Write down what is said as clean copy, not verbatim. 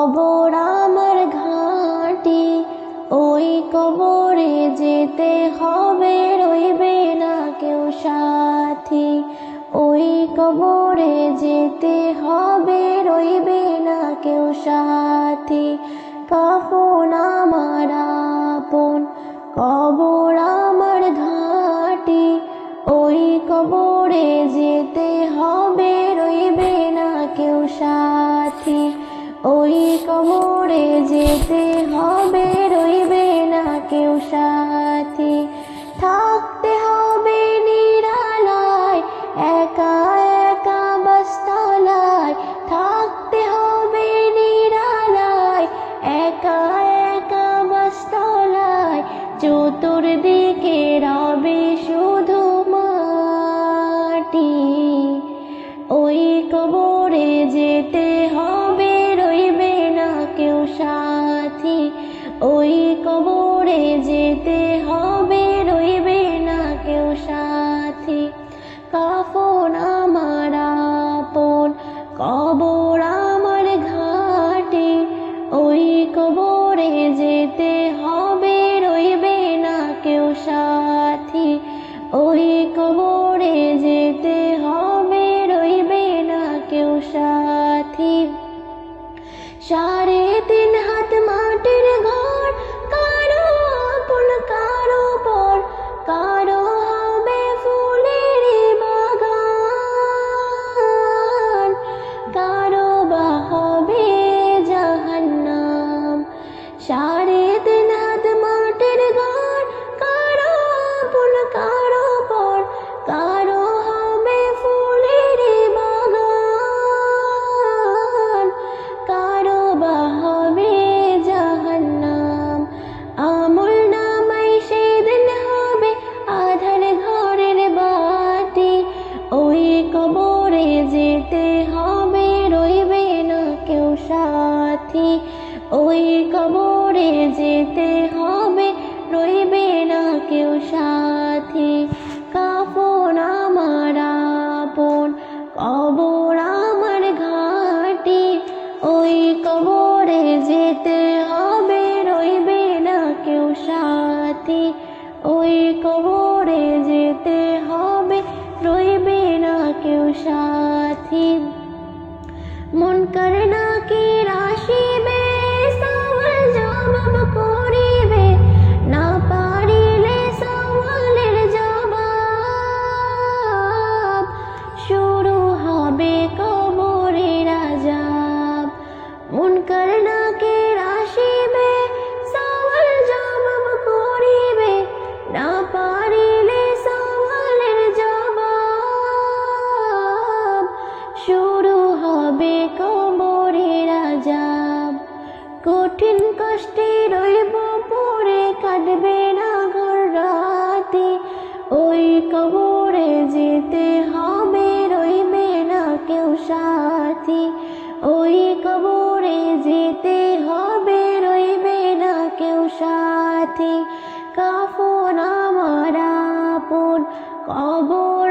কবর আমার ঘাঁটি, ওই কবরে যেতে হবে, রইবে না কেউ সাথী। ওই কবরে যেতে হবে, রইবে না কেউ সাথী। কাফন আমার আপন, কবর আমার ঘাঁটি, ওই কবরে যেতে হবে, রইবে না কেউ সাথী। ওই কবরে যেতে হবে, রইবে না কেউ সাথী। থাকতে হবে নিরালায়, একা একা বাসতলায়। থাকতে হবে নিরালায়, একা একা বাসতলায়। চতুর্দিকে রবে শুধু মাটি, ওই কবরে যেতে হবে, রইবে না কেউ সাথী। ওই কবরে যেতে হবে, রইবে না কেউ সাথী। কাফন আমার আপন, কবর আমার ঘাঁটি, ওই কবরে যেতে হবে, রইবে না কেউ সাথী। ওই কবরে যেতে হবে, রইবে না কেউ সাথী। 3.5 হাত মাটির ঘর, কারো আপন কারো পর, কারো হবে ফুলের বাগান, কারো বা হবে জাহান্নাম। 3.5 হাত মাটির ঘর, কারো আপন কারো পর, কারো হবে ফুলের বাগান, কারো বা হবে জাহান্নাম। আমল নামাই সেদিন হবে আধার ঘরের বাতি, ওই কবরে যেতে হবে, রইবে না কেউ সাথী। ওই কবরে যেতে হবে, রইবে না কেউ সাথী। কাফন আমার আপন, কবর আমার ঘাঁটি, ওই কবরে যেতে হবে, রইবে না কেউ সাথী। ওই কবরে যেতে হবে, রইবে না কেউ সাথী। মুনকার নাকির আসিবে, সওয়াল জবাব করিবে, না পারিলে সওয়ালের জবাব। শুরু হবে কবরের আযাব। মুনকার নাকির আসিবে, সওয়াল জবাব করিবে, না পারিলে সওয়ালের জবাব। শুরু হবে কবরের আযাব। কঠিন কষ্টে রইব পড়ে, কাটবে না ঘর রাতি, ওই কবরে যেতে হবে, রইবে না কেউ সাথী। ওই কবরে যেতে হবে, রইবে না কেউ সাথী। কাফন আমার আপন, কবর